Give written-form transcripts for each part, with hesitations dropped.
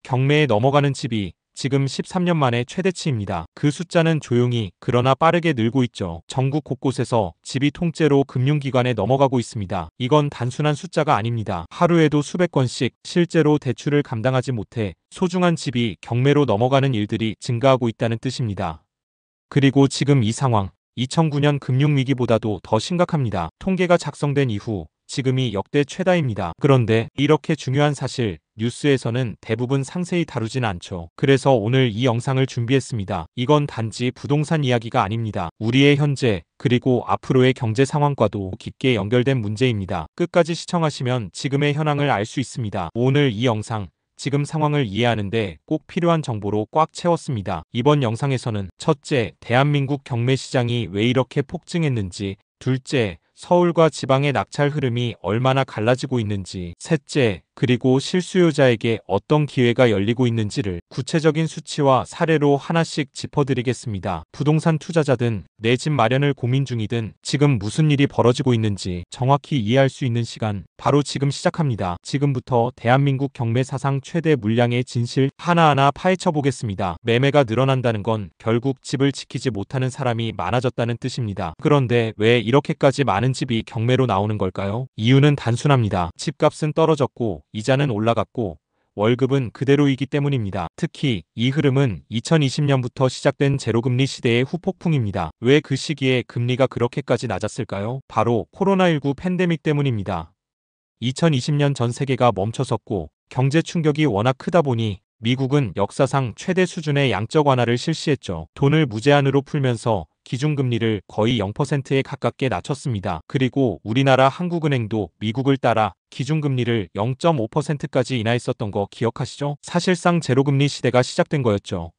경매에 넘어가는 집이 지금 13년 만에 최대치입니다. 그 숫자는 조용히 그러나 빠르게 늘고 있죠. 전국 곳곳에서 집이 통째로 금융기관에 넘어가고 있습니다. 이건 단순한 숫자가 아닙니다. 하루에도 수백 건씩 실제로 대출을 감당하지 못해 소중한 집이 경매로 넘어가는 일들이 증가하고 있다는 뜻입니다. 그리고 지금 이 상황, 2009년 금융위기보다도 더 심각합니다. 통계가 작성된 이후 지금이 역대 최다입니다. 그런데 이렇게 중요한 사실, 뉴스에서는 대부분 상세히 다루진 않죠. 그래서 오늘 이 영상을 준비했습니다. 이건 단지 부동산 이야기가 아닙니다. 우리의 현재, 그리고 앞으로의 경제 상황과도 깊게 연결된 문제입니다. 끝까지 시청하시면 지금의 현황을 알 수 있습니다. 오늘 이 영상, 지금 상황을 이해하는데 꼭 필요한 정보로 꽉 채웠습니다. 이번 영상에서는 첫째, 대한민국 경매 시장이 왜 이렇게 폭증했는지, 둘째, 서울과 지방의 낙찰 흐름이 얼마나 갈라지고 있는지, 셋째, 그리고 실수요자에게 어떤 기회가 열리고 있는지를 구체적인 수치와 사례로 하나씩 짚어드리겠습니다. 부동산 투자자든 내 집 마련을 고민 중이든 지금 무슨 일이 벌어지고 있는지 정확히 이해할 수 있는 시간, 바로 지금 시작합니다. 지금부터 대한민국 경매 사상 최대 물량의 진실 하나하나 파헤쳐 보겠습니다. 매매가 늘어난다는 건 결국 집을 지키지 못하는 사람이 많아졌다는 뜻입니다. 그런데 왜 이렇게까지 많은 집이 경매로 나오는 걸까요? 이유는 단순합니다. 집값은 떨어졌고 이자는 올라갔고 월급은 그대로이기 때문입니다. 특히 이 흐름은 2020년부터 시작된 제로금리 시대의 후폭풍입니다. 왜 그 시기에 금리가 그렇게까지 낮았을까요? 바로 코로나19 팬데믹 때문입니다. 2020년 전 세계가 멈춰섰고 경제 충격이 워낙 크다 보니 미국은 역사상 최대 수준의 양적 완화를 실시했죠. 돈을 무제한으로 풀면서 기준금리를 거의 0%에 가깝게 낮췄습니다. 그리고 우리나라 한국은행도 미국을 따라 기준금리를 0.5%까지 인하했었던 거 기억하시죠? 사실상 제로금리 시대가 시작된 거였죠.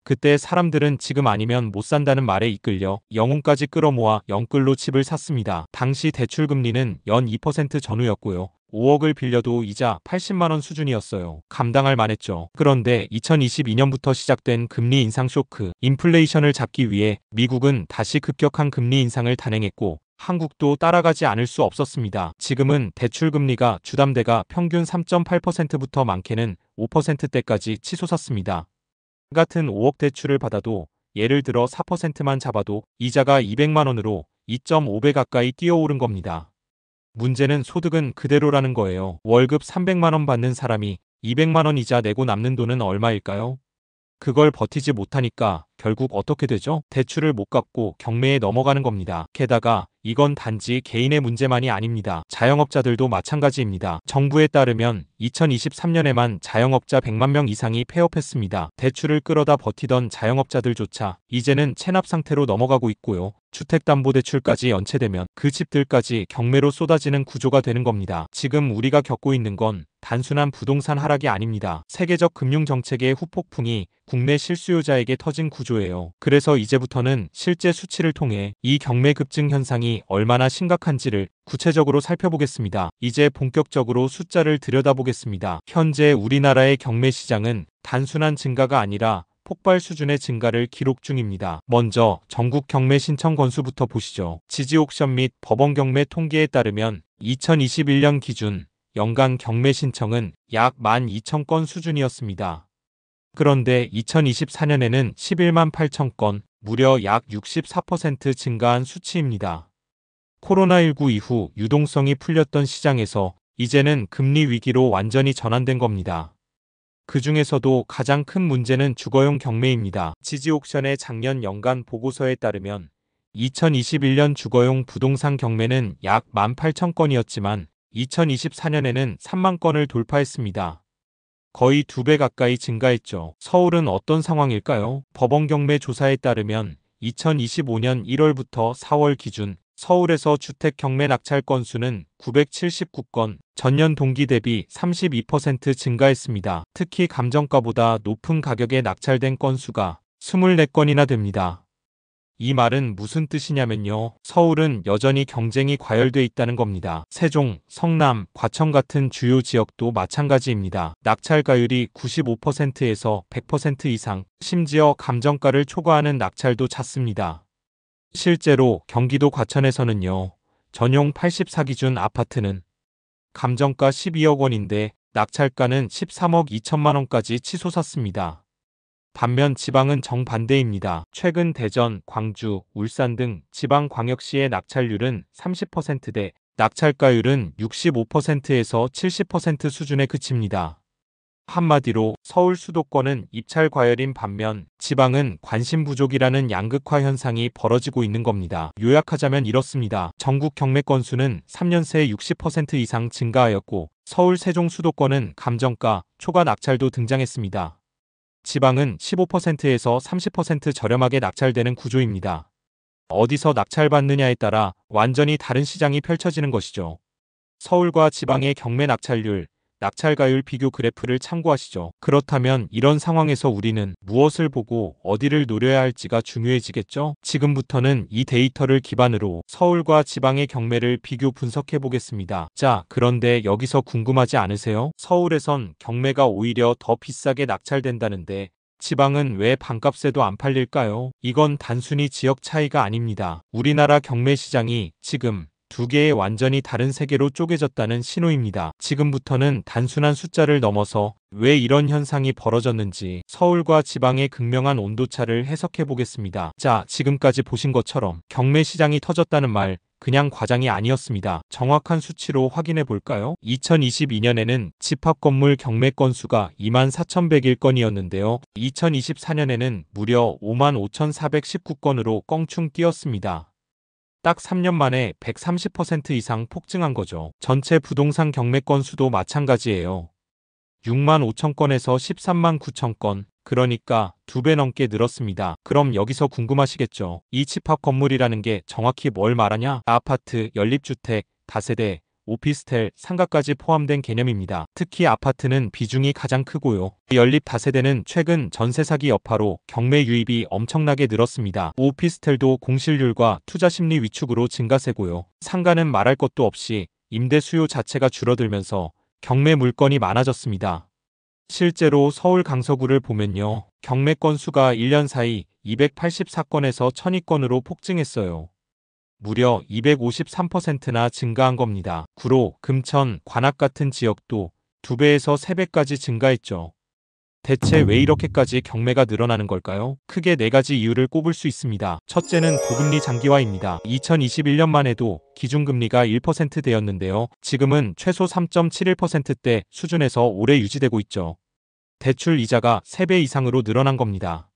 그때 사람들은 지금 아니면 못 산다는 말에 이끌려 영혼까지 끌어모아 영끌로 집을 샀습니다. 당시 대출금리는 연 2% 전후였고요. 5억을 빌려도 이자 80만원 수준이었어요. 감당할 만했죠. 그런데 2022년부터 시작된 금리 인상 쇼크, 인플레이션을 잡기 위해 미국은 다시 급격한 금리 인상을 단행했고 한국도 따라가지 않을 수 없었습니다. 지금은 대출금리가 주담대가 평균 3.8%부터 많게는 5%대까지 치솟았습니다. 같은 5억 대출을 받아도 예를 들어 4%만 잡아도 이자가 200만원으로 2.5배 가까이 뛰어오른 겁니다. 문제는 소득은 그대로라는 거예요. 월급 300만원 받는 사람이 200만원 이자 내고 남는 돈은 얼마일까요? 그걸 버티지 못하니까 결국 어떻게 되죠? 대출을 못 갚고 경매에 넘어가는 겁니다. 게다가 이건 단지 개인의 문제만이 아닙니다. 자영업자들도 마찬가지입니다. 정부에 따르면 2023년에만 자영업자 100만 명 이상이 폐업했습니다. 대출을 끌어다 버티던 자영업자들조차 이제는 체납 상태로 넘어가고 있고요. 주택담보대출까지 연체되면 그 집들까지 경매로 쏟아지는 구조가 되는 겁니다. 지금 우리가 겪고 있는 건 단순한 부동산 하락이 아닙니다. 세계적 금융정책의 후폭풍이 국내 실수요자에게 터진 구조예요. 그래서 이제부터는 실제 수치를 통해 이 경매 급증 현상이 얼마나 심각한지를 구체적으로 살펴보겠습니다. 이제 본격적으로 숫자를 들여다보겠습니다. 현재 우리나라의 경매 시장은 단순한 증가가 아니라 폭발 수준의 증가를 기록 중입니다. 먼저 전국 경매 신청 건수부터 보시죠. 지지옥션 및 법원 경매 통계에 따르면 2021년 기준 연간 경매 신청은 약 12,000건 수준이었습니다. 그런데 2024년에는 11만 8천 건, 무려 약 64% 증가한 수치입니다. 코로나19 이후 유동성이 풀렸던 시장에서 이제는 금리 위기로 완전히 전환된 겁니다. 그 중에서도 가장 큰 문제는 주거용 경매입니다. 지지옥션의 작년 연간 보고서에 따르면 2021년 주거용 부동산 경매는 약 18,000건이었지만 2024년에는 3만 건을 돌파했습니다. 거의 2배 가까이 증가했죠. 서울은 어떤 상황일까요? 법원 경매 조사에 따르면 2025년 1월부터 4월 기준 서울에서 주택 경매 낙찰 건수는 979건, 전년 동기 대비 32% 증가했습니다. 특히 감정가보다 높은 가격에 낙찰된 건수가 24건이나 됩니다. 이 말은 무슨 뜻이냐면요. 서울은 여전히 경쟁이 과열돼 있다는 겁니다. 세종, 성남, 과천 같은 주요 지역도 마찬가지입니다. 낙찰가율이 95%에서 100% 이상, 심지어 감정가를 초과하는 낙찰도 잦습니다. 실제로 경기도 과천에서는요. 전용 84기준 아파트는 감정가 12억 원인데 낙찰가는 13억 2천만 원까지 치솟았습니다. 반면 지방은 정반대입니다. 최근 대전, 광주, 울산 등 지방광역시의 낙찰률은 30%대, 낙찰가율은 65%에서 70% 수준에 그칩니다. 한마디로 서울 수도권은 입찰 과열인 반면 지방은 관심 부족이라는 양극화 현상이 벌어지고 있는 겁니다. 요약하자면 이렇습니다. 전국 경매 건수는 3년 새 60% 이상 증가하였고 서울 세종 수도권은 감정가, 초과 낙찰도 등장했습니다. 지방은 15%에서 30% 저렴하게 낙찰되는 구조입니다. 어디서 낙찰받느냐에 따라 완전히 다른 시장이 펼쳐지는 것이죠. 서울과 지방의 경매 낙찰률, 낙찰가율 비교 그래프를 참고하시죠. 그렇다면 이런 상황에서 우리는 무엇을 보고 어디를 노려야 할지가 중요해지겠죠? 지금부터는 이 데이터를 기반으로 서울과 지방의 경매를 비교 분석해 보겠습니다. 자, 그런데 여기서 궁금하지 않으세요? 서울에선 경매가 오히려 더 비싸게 낙찰된다는데 지방은 왜 반값에도 안 팔릴까요? 이건 단순히 지역 차이가 아닙니다. 우리나라 경매 시장이 지금 두 개의 완전히 다른 세계로 쪼개졌다는 신호입니다. 지금부터는 단순한 숫자를 넘어서 왜 이런 현상이 벌어졌는지 서울과 지방의 극명한 온도차를 해석해 보겠습니다. 자, 지금까지 보신 것처럼 경매 시장이 터졌다는 말 그냥 과장이 아니었습니다. 정확한 수치로 확인해 볼까요? 2022년에는 집합건물 경매 건수가 24,101건이었는데요. 2024년에는 무려 55,419건으로 껑충 뛰었습니다. 딱 3년 만에 130% 이상 폭증한 거죠. 전체 부동산 경매 건수도 마찬가지예요. 6만 5천 건에서 13만 9천 건, 그러니까 2배 넘게 늘었습니다. 그럼 여기서 궁금하시겠죠? 이 집합 건물이라는 게 정확히 뭘 말하냐? 아파트, 연립주택, 다세대, 오피스텔, 상가까지 포함된 개념입니다. 특히 아파트는 비중이 가장 크고요. 연립 다세대는 최근 전세 사기 여파로 경매 유입이 엄청나게 늘었습니다. 오피스텔도 공실률과 투자 심리 위축으로 증가세고요. 상가는 말할 것도 없이 임대 수요 자체가 줄어들면서 경매 물건이 많아졌습니다. 실제로 서울 강서구를 보면요. 경매 건수가 1년 사이 284건에서 1002건으로 폭증했어요. 무려 253%나 증가한 겁니다. 구로, 금천, 관악 같은 지역도 2배에서 3배까지 증가했죠. 대체 왜 이렇게까지 경매가 늘어나는 걸까요? 크게 4가지 이유를 꼽을 수 있습니다. 첫째는 고금리 장기화입니다. 2021년만 해도 기준금리가 1%대였는데요. 지금은 최소 3.71%대 수준에서 오래 유지되고 있죠. 대출 이자가 3배 이상으로 늘어난 겁니다.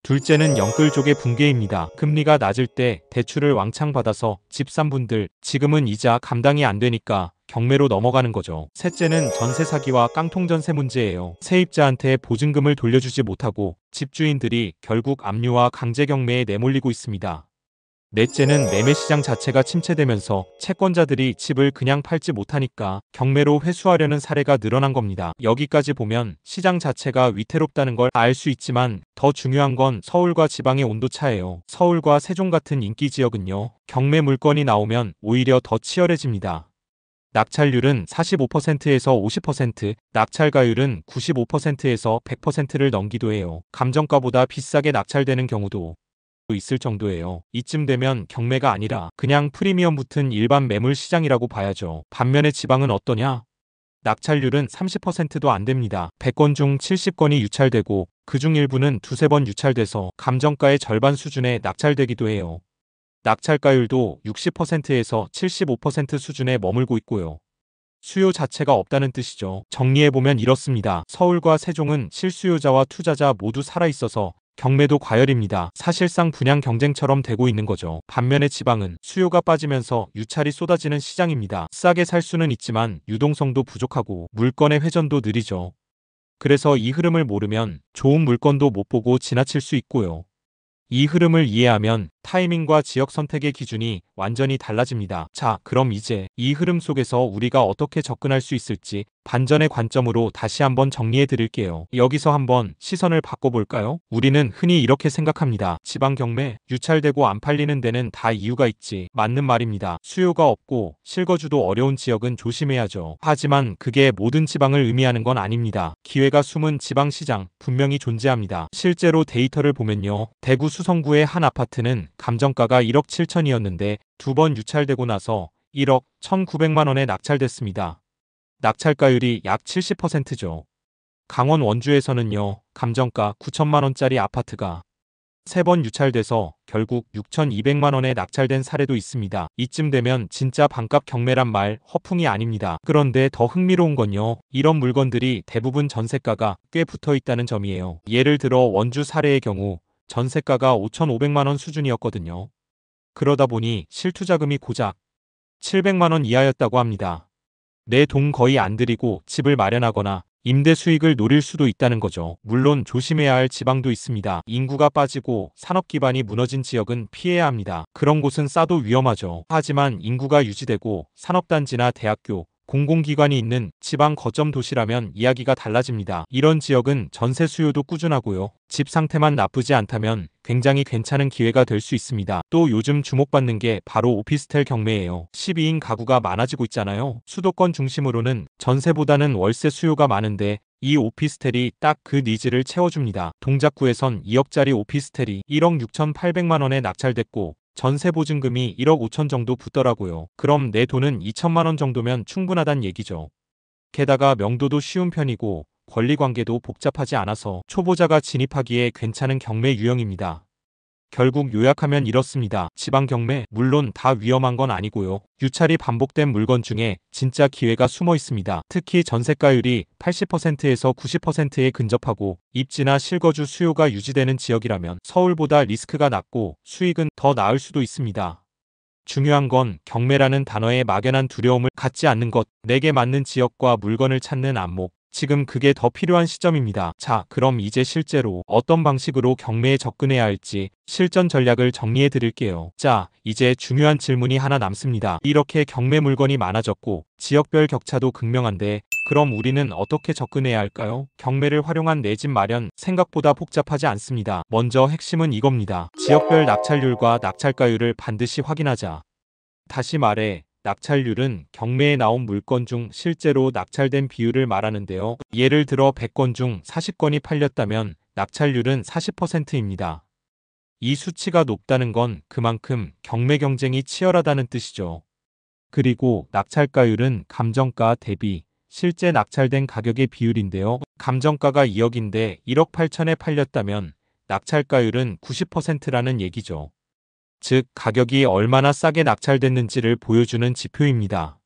둘째는 영끌족의 붕괴입니다. 금리가 낮을 때 대출을 왕창 받아서 집 산 분들 지금은 이자 감당이 안 되니까 경매로 넘어가는 거죠. 셋째는 전세 사기와 깡통전세 문제예요. 세입자한테 보증금을 돌려주지 못하고 집주인들이 결국 압류와 강제 경매에 내몰리고 있습니다. 넷째는 매매 시장 자체가 침체되면서 채권자들이 집을 그냥 팔지 못하니까 경매로 회수하려는 사례가 늘어난 겁니다. 여기까지 보면 시장 자체가 위태롭다는 걸 알 수 있지만 더 중요한 건 서울과 지방의 온도차예요. 서울과 세종 같은 인기 지역은요. 경매 물건이 나오면 오히려 더 치열해집니다. 낙찰률은 45%에서 50%, 낙찰가율은 95%에서 100%를 넘기도 해요. 감정가보다 비싸게 낙찰되는 경우도 있을 정도예요. 이쯤 되면 경매가 아니라 그냥 프리미엄 붙은 일반 매물 시장이라고 봐야죠. 반면에 지방은 어떠냐? 낙찰률은 30%도 안 됩니다. 100건 중 70건이 유찰되고 그중 일부는 두세 번 유찰돼서 감정가의 절반 수준에 낙찰되기도 해요. 낙찰가율도 60%에서 75% 수준에 머물고 있고요. 수요 자체가 없다는 뜻이죠. 정리해보면 이렇습니다. 서울과 세종은 실수요자와 투자자 모두 살아있어서 경매도 과열입니다. 사실상 분양 경쟁처럼 되고 있는 거죠. 반면에 지방은 수요가 빠지면서 유찰이 쏟아지는 시장입니다. 싸게 살 수는 있지만 유동성도 부족하고 물건의 회전도 느리죠. 그래서 이 흐름을 모르면 좋은 물건도 못 보고 지나칠 수 있고요. 이 흐름을 이해하면 타이밍과 지역 선택의 기준이 완전히 달라집니다. 자, 그럼 이제 이 흐름 속에서 우리가 어떻게 접근할 수 있을지 반전의 관점으로 다시 한번 정리해 드릴게요. 여기서 한번 시선을 바꿔볼까요? 우리는 흔히 이렇게 생각합니다. 지방 경매, 유찰되고 안 팔리는 데는 다 이유가 있지. 맞는 말입니다. 수요가 없고 실거주도 어려운 지역은 조심해야죠. 하지만 그게 모든 지방을 의미하는 건 아닙니다. 기회가 숨은 지방 시장 분명히 존재합니다. 실제로 데이터를 보면요. 대구 수성구의 한 아파트는 감정가가 1억 7천이었는데 2번 유찰되고 나서 1억 1,900만 원에 낙찰됐습니다. 낙찰가율이 약 70%죠. 강원 원주에서는요, 감정가 9천만 원짜리 아파트가 3번 유찰돼서 결국 6,200만 원에 낙찰된 사례도 있습니다. 이쯤 되면 진짜 반값 경매란 말 허풍이 아닙니다. 그런데 더 흥미로운 건요, 이런 물건들이 대부분 전세가가 꽤 붙어 있다는 점이에요. 예를 들어 원주 사례의 경우 전세가가 5,500만 원 수준이었거든요. 그러다 보니 실투자금이 고작 700만 원 이하였다고 합니다. 내 돈 거의 안 들이고 집을 마련하거나 임대 수익을 노릴 수도 있다는 거죠. 물론 조심해야 할 지방도 있습니다. 인구가 빠지고 산업 기반이 무너진 지역은 피해야 합니다. 그런 곳은 싸도 위험하죠. 하지만 인구가 유지되고 산업단지나 대학교, 공공기관이 있는 지방 거점 도시라면 이야기가 달라집니다. 이런 지역은 전세 수요도 꾸준하고요. 집 상태만 나쁘지 않다면 굉장히 괜찮은 기회가 될 수 있습니다. 또 요즘 주목받는 게 바로 오피스텔 경매예요. 12인 가구가 많아지고 있잖아요. 수도권 중심으로는 전세보다는 월세 수요가 많은데 이 오피스텔이 딱 그 니즈를 채워줍니다. 동작구에선 2억짜리 오피스텔이 1억 6,800만 원에 낙찰됐고 전세 보증금이 1억 5천 정도 붙더라고요. 그럼 내 돈은 2천만 원 정도면 충분하단 얘기죠. 게다가 명도도 쉬운 편이고 권리관계도 복잡하지 않아서 초보자가 진입하기에 괜찮은 경매 유형입니다. 결국 요약하면 이렇습니다. 지방 경매, 물론 다 위험한 건 아니고요. 유찰이 반복된 물건 중에 진짜 기회가 숨어 있습니다. 특히 전세가율이 80%에서 90%에 근접하고 입지나 실거주 수요가 유지되는 지역이라면 서울보다 리스크가 낮고 수익은 더 나을 수도 있습니다. 중요한 건 경매라는 단어에 막연한 두려움을 갖지 않는 것, 내게 맞는 지역과 물건을 찾는 안목. 지금 그게 더 필요한 시점입니다. 자, 그럼 이제 실제로 어떤 방식으로 경매에 접근해야 할지 실전 전략을 정리해 드릴게요. 자, 이제 중요한 질문이 하나 남습니다. 이렇게 경매 물건이 많아졌고 지역별 격차도 극명한데 그럼 우리는 어떻게 접근해야 할까요? 경매를 활용한 내 집 마련 생각보다 복잡하지 않습니다. 먼저 핵심은 이겁니다. 지역별 낙찰률과 낙찰가율을 반드시 확인하자. 다시 말해 낙찰률은 경매에 나온 물건 중 실제로 낙찰된 비율을 말하는데요. 예를 들어 100건 중 40건이 팔렸다면 낙찰률은 40%입니다. 이 수치가 높다는 건 그만큼 경매 경쟁이 치열하다는 뜻이죠. 그리고 낙찰가율은 감정가 대비 실제 낙찰된 가격의 비율인데요. 감정가가 2억인데 1억 8천에 팔렸다면 낙찰가율은 90%라는 얘기죠. 즉, 가격이 얼마나 싸게 낙찰됐는지를 보여주는 지표입니다.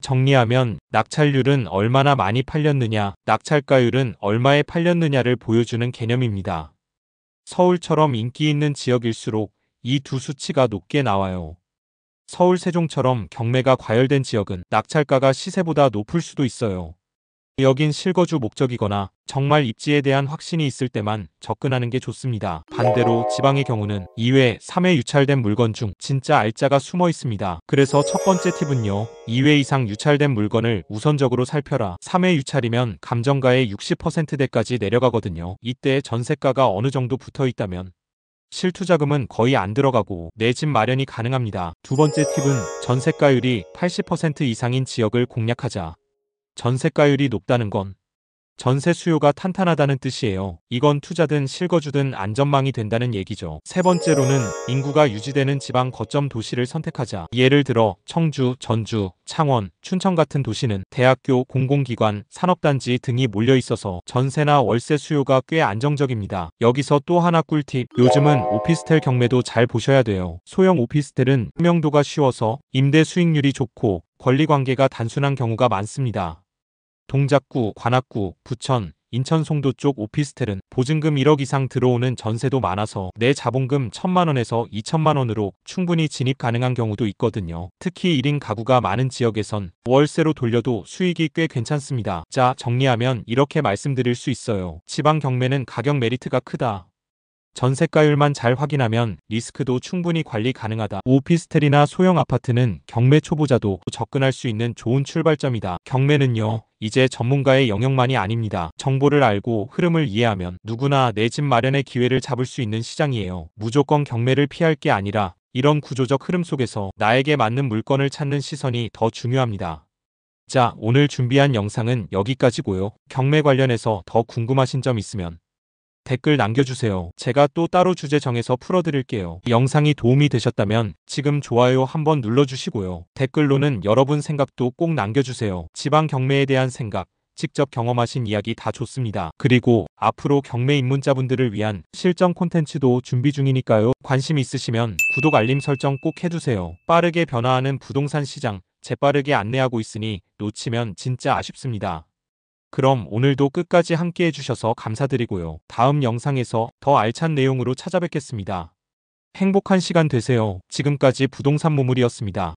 정리하면 낙찰률은 얼마나 많이 팔렸느냐, 낙찰가율은 얼마에 팔렸느냐를 보여주는 개념입니다. 서울처럼 인기 있는 지역일수록 이 두 수치가 높게 나와요. 서울 세종처럼 경매가 과열된 지역은 낙찰가가 시세보다 높을 수도 있어요. 여긴 실거주 목적이거나 정말 입지에 대한 확신이 있을 때만 접근하는 게 좋습니다. 반대로 지방의 경우는 2회, 3회 유찰된 물건 중 진짜 알짜가 숨어 있습니다. 그래서 첫 번째 팁은요. 2회 이상 유찰된 물건을 우선적으로 살펴라. 3회 유찰이면 감정가의 60%대까지 내려가거든요. 이때 전세가가 어느 정도 붙어 있다면 실투자금은 거의 안 들어가고 내 집 마련이 가능합니다. 두 번째 팁은 전세가율이 80% 이상인 지역을 공략하자. 전세가율이 높다는 건 전세 수요가 탄탄하다는 뜻이에요. 이건 투자든 실거주든 안전망이 된다는 얘기죠. 세 번째로는 인구가 유지되는 지방 거점 도시를 선택하자. 예를 들어 청주, 전주, 창원, 춘천 같은 도시는 대학교, 공공기관, 산업단지 등이 몰려 있어서 전세나 월세 수요가 꽤 안정적입니다. 여기서 또 하나 꿀팁. 요즘은 오피스텔 경매도 잘 보셔야 돼요. 소형 오피스텔은 명도가 쉬워서 임대 수익률이 좋고 권리관계가 단순한 경우가 많습니다. 동작구, 관악구, 부천, 인천 송도 쪽 오피스텔은 보증금 1억 이상 들어오는 전세도 많아서 내 자본금 1,000만 원에서 2천만 원으로 충분히 진입 가능한 경우도 있거든요. 특히 1인 가구가 많은 지역에선 월세로 돌려도 수익이 꽤 괜찮습니다. 자, 정리하면 이렇게 말씀드릴 수 있어요. 지방 경매는 가격 메리트가 크다. 전세가율만 잘 확인하면 리스크도 충분히 관리 가능하다. 오피스텔이나 소형 아파트는 경매 초보자도 접근할 수 있는 좋은 출발점이다. 경매는요, 이제 전문가의 영역만이 아닙니다. 정보를 알고 흐름을 이해하면 누구나 내 집 마련의 기회를 잡을 수 있는 시장이에요. 무조건 경매를 피할 게 아니라 이런 구조적 흐름 속에서 나에게 맞는 물건을 찾는 시선이 더 중요합니다. 자, 오늘 준비한 영상은 여기까지고요. 경매 관련해서 더 궁금하신 점 있으면 댓글 남겨주세요. 제가 또 따로 주제 정해서 풀어드릴게요. 영상이 도움이 되셨다면 지금 좋아요 한번 눌러주시고요. 댓글로는 여러분 생각도 꼭 남겨주세요. 지방 경매에 대한 생각, 직접 경험하신 이야기 다 좋습니다. 그리고 앞으로 경매 입문자분들을 위한 실전 콘텐츠도 준비 중이니까요. 관심 있으시면 구독 알림 설정 꼭 해두세요. 빠르게 변화하는 부동산 시장 재빠르게 안내하고 있으니 놓치면 진짜 아쉽습니다. 그럼 오늘도 끝까지 함께 해주셔서 감사드리고요. 다음 영상에서 더 알찬 내용으로 찾아뵙겠습니다. 행복한 시간 되세요. 지금까지 부동산 모물이었습니다.